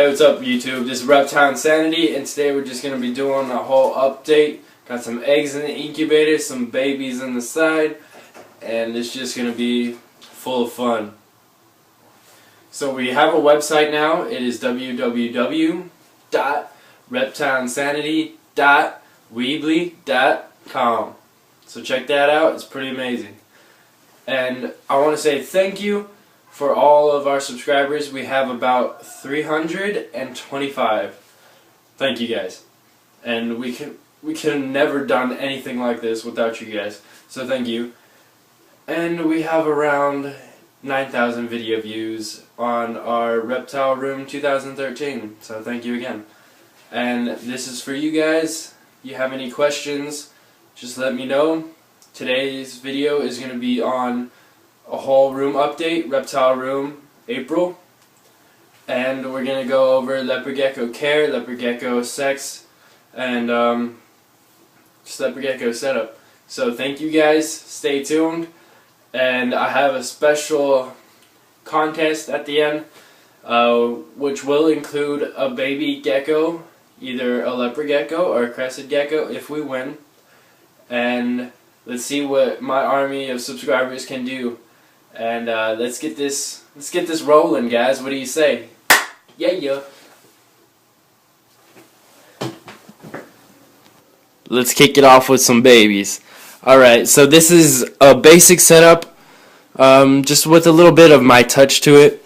Hey, what's up YouTube? This is Reptile Insanity, and today we're just going to be doing a whole update. Got some eggs in the incubator, some babies on the side, and it's just going to be full of fun. So we have a website now. It is www.reptileinsanity.weebly.com. So check that out. It's pretty amazing. And I want to say thank you for all of our subscribers. We have about 325. Thank you guys. And we could have never done anything like this without you guys. So thank you. And we have around 9,000 video views on our Reptile Room 2013. So thank you again. And this is for you guys. If you have any questions, just let me know. Today's video is going to be on a whole room update, Reptile Room, April. And we're going to go over leopard gecko care, leopard gecko sex, and just leopard gecko setup. So thank you guys, stay tuned. And I have a special contest at the end, which will include a baby gecko, either a leopard gecko or a crested gecko if we win. And let's see what my army of subscribers can do. And let's get this rolling, guys. What do you say? Yeah. Let's kick it off with some babies. Alright, so this is a basic setup, just with a little bit of my touch to it.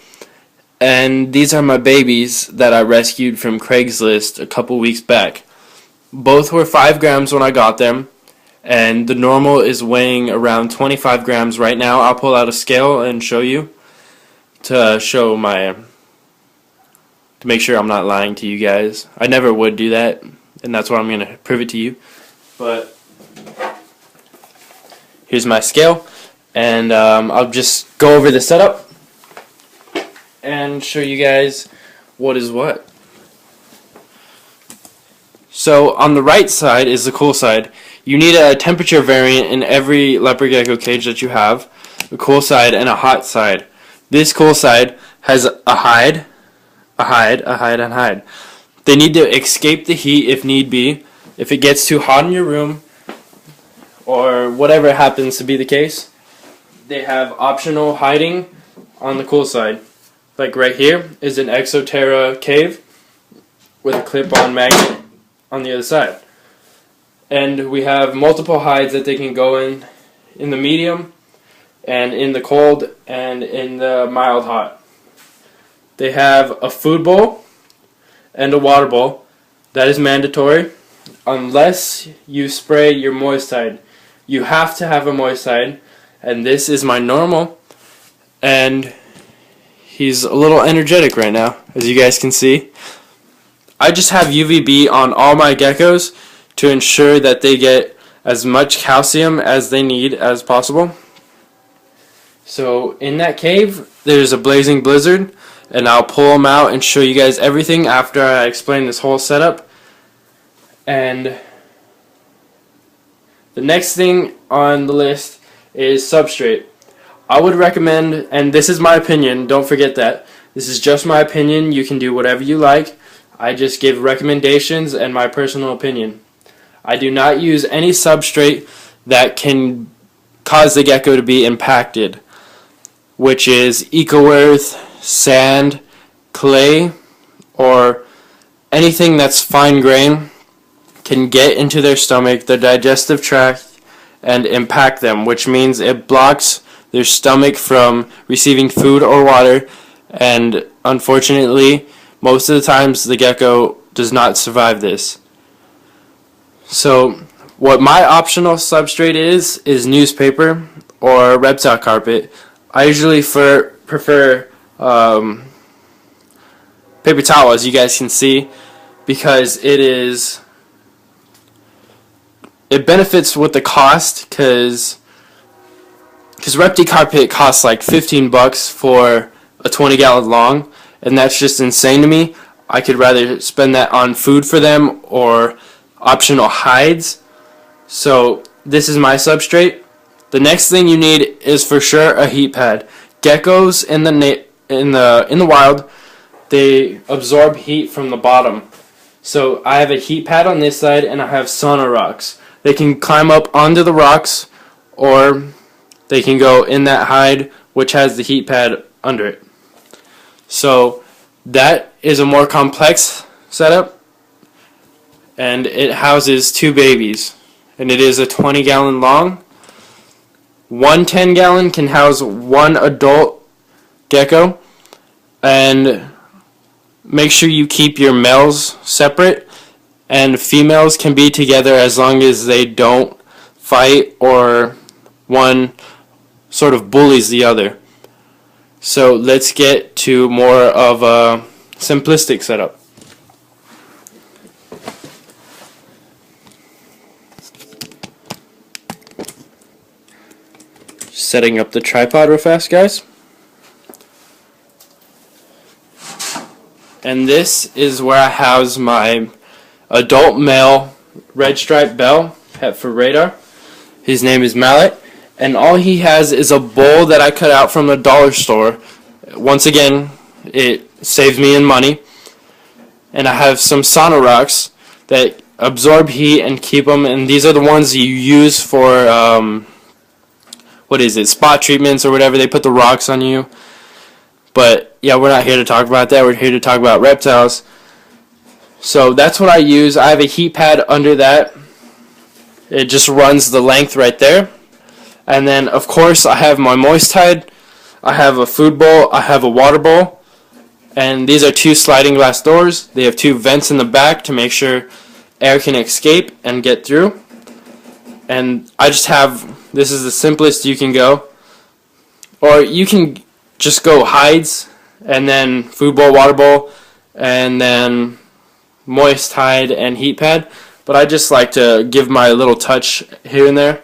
And these are my babies that I rescued from Craigslist a couple weeks back. Both were 5 grams when I got them, and the normal is weighing around 25 grams right now. I'll pull out a scale and show you to make sure I'm not lying to you guys. I never would do that, and that's why I'm going to prove it to you. But here's my scale, and I'll just go over the setup and show you guys what is what. So on the right side is the cool side. You need a temperature variant in every leopard gecko cage that you have, a cool side and a hot side. This cool side has a hide. They need to escape the heat if need be. If it gets too hot in your room, or whatever happens to be the case, they have optional hiding on the cool side. Like right here is an Exoterra cave with a clip-on magnet on the other side. And we have multiple hides that they can go in the medium, and in the cold, and in the mild hot. They have a food bowl and a water bowl. That is mandatory unless you spray your moist hide. You have to have a moist hide, and this is my normal, and he's a little energetic right now, as you guys can see. I just have UVB on all my geckos to ensure that they get as much calcium as they need as possible. So in that cave there's a blazing blizzard, and I'll pull them out and show you guys everything after I explain this whole setup. And the next thing on the list is substrate. I would recommend, and this is my opinion, don't forget that, this is just my opinion, you can do whatever you like. I just give recommendations and my personal opinion. I do not use any substrate that can cause the gecko to be impacted, which is eco-earth, sand, clay, or anything that's fine grain can get into their stomach, their digestive tract, and impact them, which means it blocks their stomach from receiving food or water, and unfortunately most of the times the gecko does not survive this. So what my optional substrate is newspaper or reptile carpet. I usually prefer paper towel, as you guys can see, because it benefits with the cost, because reptile carpet costs like $15 for a 20-gallon long, and that's just insane to me. I could rather spend that on food for them or optional hides. So this is my substrate. The next thing you need is for sure a heat pad. Geckos in the wild they absorb heat from the bottom. So I have a heat pad on this side, and I have sauna rocks. They can climb up onto the rocks, or they can go in that hide, which has the heat pad under it. So that is a more complex setup, and it houses 2 babies, and it is a 20-gallon long. One 10-gallon can house 1 adult gecko, and make sure you keep your males separate, and females can be together as long as they don't fight or one sort of bullies the other. So let's get to more of a simplistic setup. Setting up the tripod real fast, guys. And this is where I house my adult male red striped bell, pet for radar. His name is Mallet, and all he has is a bowl that I cut out from the dollar store. Once again, it saves me in money. And I have some sauna rocks that absorb heat and keep them, and these are the ones you use for spot treatments or whatever. They put the rocks on you. But yeah, we're not here to talk about that. We're here to talk about reptiles. So that's what I use. I have a heat pad under that. It just runs the length right there. And then, of course, I have my moist hide. I have a food bowl. I have a water bowl. And these are 2 sliding glass doors. They have 2 vents in the back to make sure air can escape and get through. And I just have, this is the simplest you can go. Or you can just go hides, and then food bowl, water bowl, and then moist hide and heat pad. But I just like to give my little touch here and there.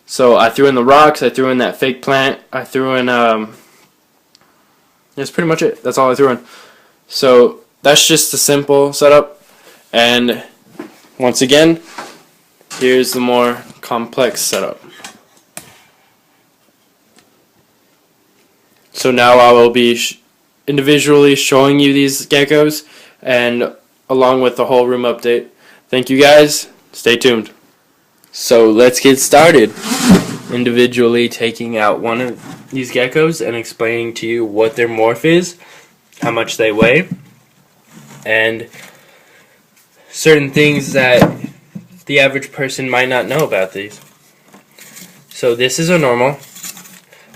So I threw in the rocks, I threw in that fake plant, I threw in, that's pretty much it. That's all I threw in. So that's just a simple setup. And once again, here's the more complex setup. So now I will be individually showing you these geckos, and along with the whole room update. Thank you guys. Stay tuned. So let's get started. Individually taking out one of these geckos and explaining to you what their morph is, how much they weigh, and certain things that the average person might not know about these. So this is a normal.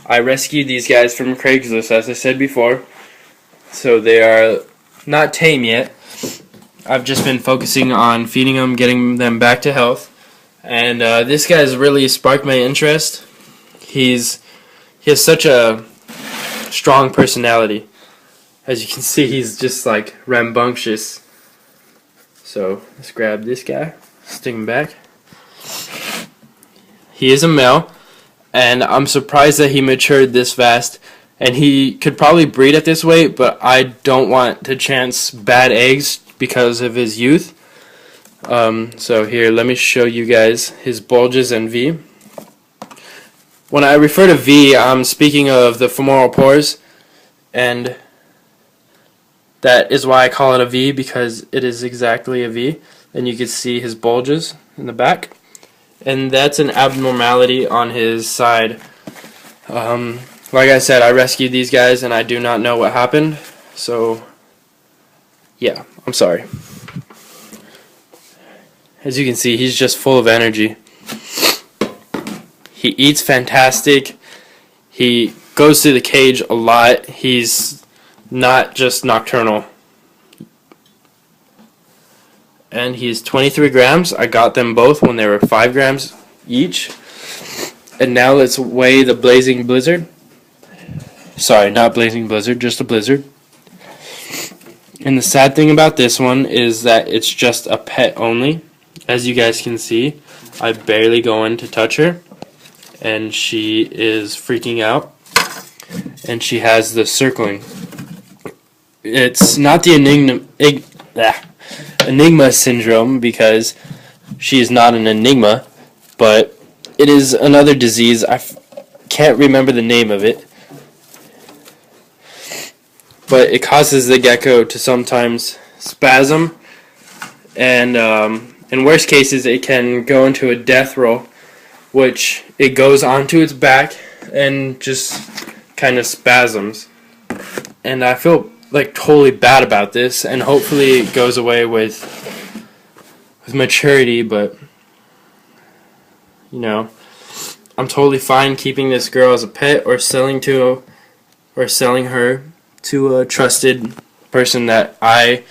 I rescued these guys from Craigslist, as I said before. So they are not tame yet. I've just been focusing on feeding them, getting them back to health. And this guy's really sparked my interest. He has such a strong personality. As you can see, he's just like rambunctious. So let's grab this guy, stick him back. He is a male. And I'm surprised that he matured this fast. And he could probably breed at this weight, but I don't want to chance bad eggs because of his youth. So here, let me show you guys his bulges and V. When I refer to V, I'm speaking of the femoral pores. And that is why I call it a V, because it is exactly a V. And you can see his bulges in the back. And that's an abnormality on his side. Like I said, I rescued these guys and I do not know what happened. So, yeah, I'm sorry. As you can see, he's just full of energy. He eats fantastic. He goes through the cage a lot. He's not just nocturnal. And he's 23 grams. I got them both when they were 5 grams each. And now let's weigh the Blazing Blizzard. Sorry, not Blazing Blizzard, just a Blizzard. And the sad thing about this one is that it's just a pet only. As you guys can see, I barely go in to touch her. And she is freaking out. And she has the circling. It's not the Enigma syndrome, because she is not an enigma, but it is another disease. I can't remember the name of it, but it causes the gecko to sometimes spasm, and in worst cases it can go into a death roll, which it goes onto its back and just kind of spasms. And I feel like totally bad about this, and hopefully it goes away with maturity, but you know, I'm totally fine keeping this girl as a pet or selling her to a trusted person that I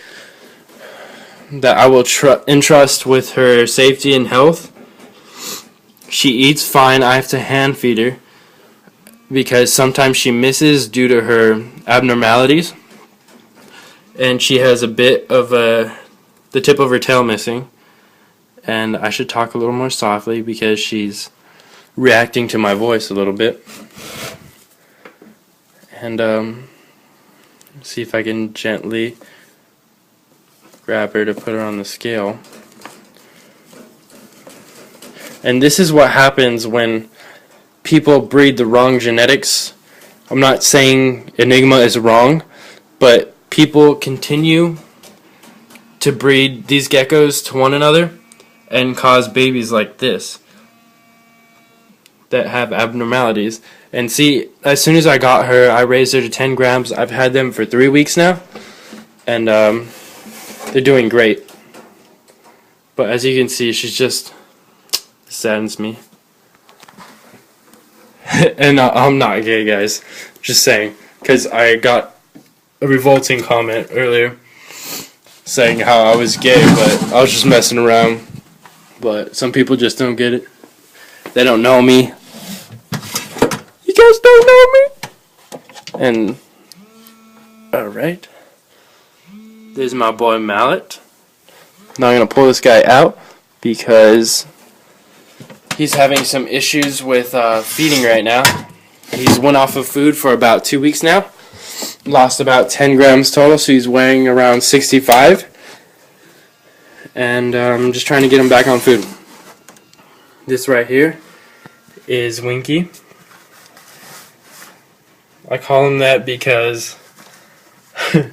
will entrust with her safety and health. She eats fine. I have to hand feed her because sometimes she misses due to her abnormalities, and she has a bit of the tip of her tail missing, and I should talk a little more softly because she's reacting to my voice a little bit. And see if I can gently grab her to put her on the scale. And this is what happens when people breed the wrong genetics. I'm not saying Enigma is wrong, but people continue to breed these geckos to one another and cause babies like this that have abnormalities. And see, as soon as I got her, I raised her to 10 grams. I've had them for 3 weeks now, and they're doing great. But as you can see, she's just saddens me. And I'm not gay, guys. Just saying, because I got a revolting comment earlier saying how I was gay, but I was just messing around. But some people just don't get it. They don't know me. You guys don't know me. And alright, there's my boy Mallet. Now I'm gonna pull this guy out because he's having some issues with feeding right now. He's went off of food for about 2 weeks now. Lost about 10 grams total, so he's weighing around 65. And I'm just trying to get him back on food. This right here is Winky. I call him that because here,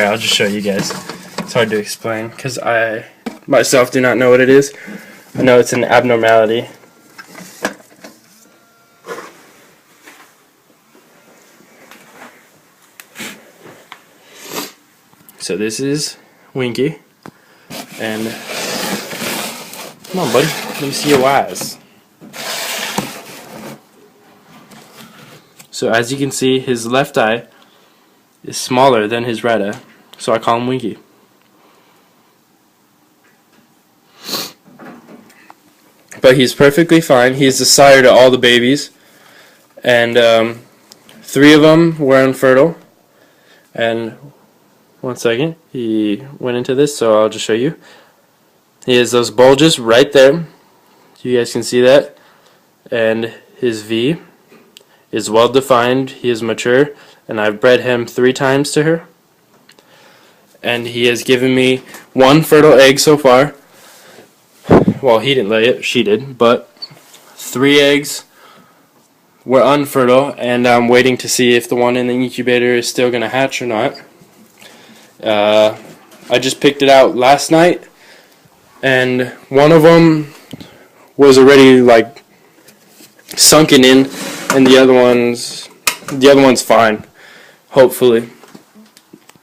I'll just show you guys. It's hard to explain because I myself do not know what it is. I know it's an abnormality. So this is Winky, and come on, buddy, let me see your eyes. So as you can see, his left eye is smaller than his right eye, so I call him Winky. But he's perfectly fine. He's the sire to all the babies, and 3 of them were infertile. And one second, he went into this, so I'll just show you. He has those bulges right there. You guys can see that. And his V is well defined. He is mature, and I've bred him 3 times to her. And he has given me 1 fertile egg so far. Well, he didn't lay it, she did, but 3 eggs were unfertile, and I'm waiting to see if the one in the incubator is still going to hatch or not. I just picked it out last night, and one of them was already like sunken in, and the other one's fine, hopefully.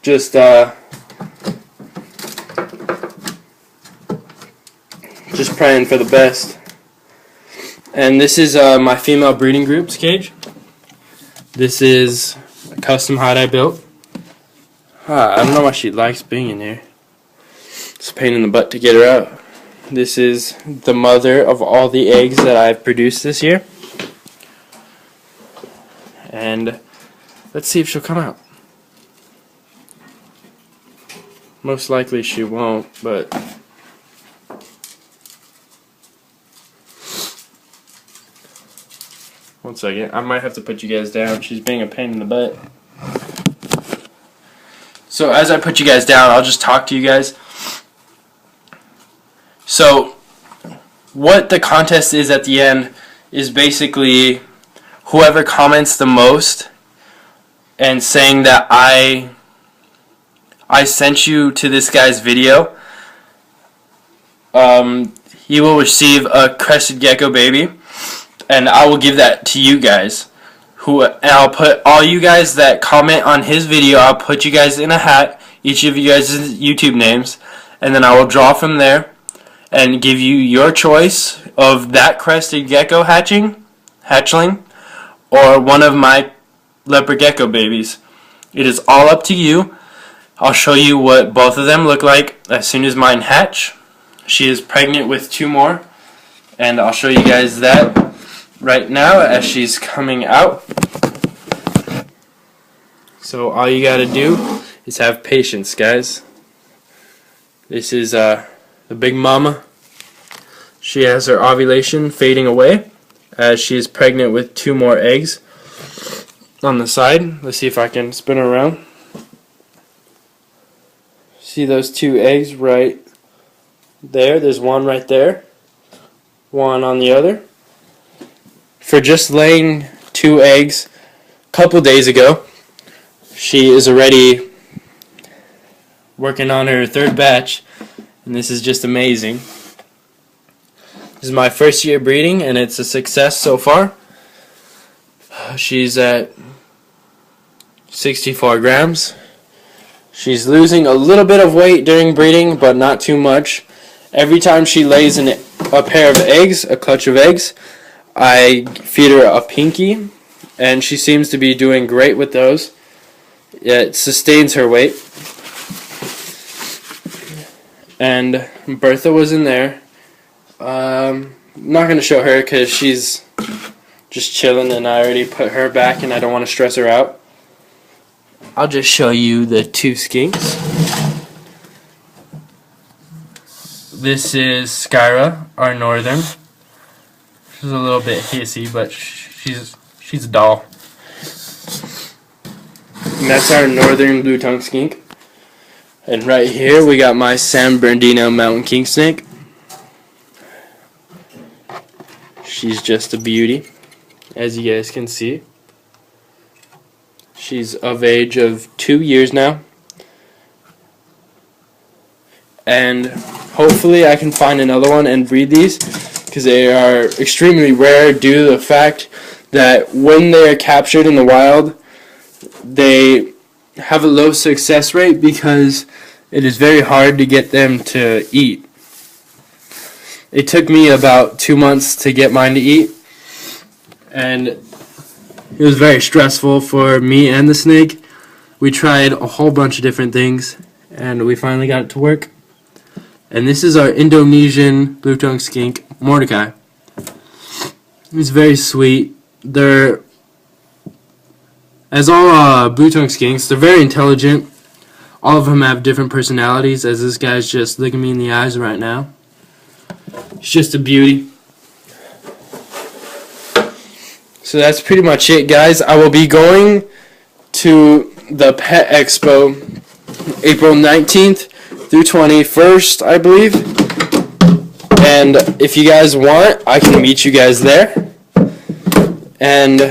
Just praying for the best. And this is my female breeding group's cage. This is a custom hide I built. I don't know why she likes being in here. It's a pain in the butt to get her out. This is the mother of all the eggs that I've produced this year. And let's see if she'll come out. Most likely she won't, but one second. I might have to put you guys down. She's being a pain in the butt. So as I put you guys down, I'll just talk to you guys. So what the contest is at the end is basically whoever comments the most and saying that I I sent you to this guy's video, he will receive a crested gecko baby, and I will give that to you guys. And I'll put all you guys that comment on his video, I'll put you guys in a hat, each of you guys' YouTube names, and then I will draw from there and give you your choice of that crested gecko hatchling, or one of my leopard gecko babies. It is all up to you. I'll show you what both of them look like as soon as mine hatch. She is pregnant with 2 more, and I'll show you guys that right now as she's coming out. So all you gotta do is have patience, guys. This is the big mama. She has her ovulation fading away as she is pregnant with 2 more eggs on the side. Let's see if I can spin her around. See those 2 eggs right there? There's one right there, one on the other. For just laying 2 eggs a couple days ago, she is already working on her 3rd batch, and this is just amazing. This is my first year breeding, and it's a success so far. She's at 64 grams. She's losing a little bit of weight during breeding, but not too much. Every time she lays a pair of eggs, a clutch of eggs, I feed her a pinky, and she seems to be doing great with those. It sustains her weight. And Bertha was in there. I'm not going to show her because she's just chilling, and I already put her back and I don't want to stress her out. I'll just show you the 2 skinks. This is Skyra, our northern. She's a little bit hissy, but she's a doll. And that's our northern blue-tongued skink. And right here we got my San Bernardino mountain king snake. She's just a beauty, as you guys can see. She's of age of 2 years now. And hopefully I can find another one and breed these, because they are extremely rare due to the fact that when they are captured in the wild, they have a low success rate because it is very hard to get them to eat. It took me about 2 months to get mine to eat, and it was very stressful for me and the snake. We tried a whole bunch of different things, and we finally got it to work. And this is our Indonesian blue-tongued skink, Mordecai. He's very sweet. They're, as all blue-tongued skinks, they're very intelligent. All of them have different personalities, as this guy's just looking me in the eyes right now. He's just a beauty. So that's pretty much it, guys. I will be going to the Pet Expo April 19th through 21st, I believe. And if you guys want, I can meet you guys there. And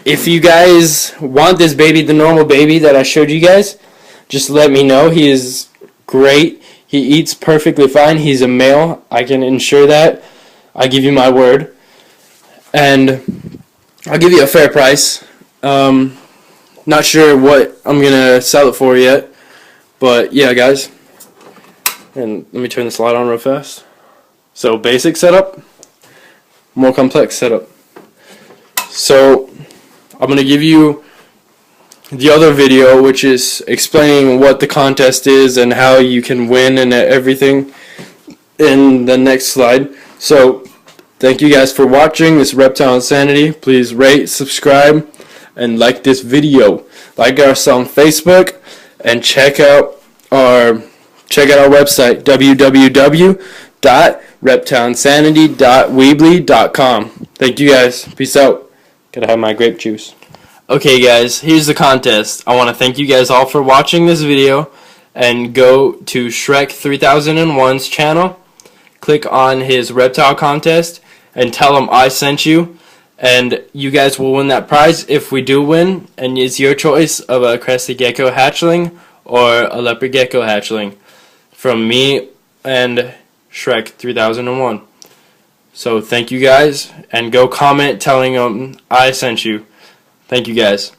if you guys want this baby, the normal baby that I showed you guys, just let me know. He is great. He eats perfectly fine. He's a male. I can ensure that. I give you my word. And I'll give you a fair price. Not sure what I'm going to sell it for yet. But yeah, guys. And let me turn this light on real fast. So basic setup, more complex setup. So I'm going to give you the other video, which is explaining what the contest is and how you can win and everything, in the next slide. So thank you guys for watching this Reptile Insanity. Please rate, subscribe, and like this video. Like us on Facebook, and check out our website, www.reptileinsanity.weebly.com. Thank you guys. Peace out. Gotta have my grape juice. Okay guys, here's the contest. I want to thank you guys all for watching this video, and go to Shrek 3001's channel, click on his reptile contest, and tell him I sent you, And you guys will win that prize if we do win, and it's your choice of a crested gecko hatchling or a leopard gecko hatchling from me and Shrek 3001. So thank you guys, and go comment telling them I sent you. Thank you guys.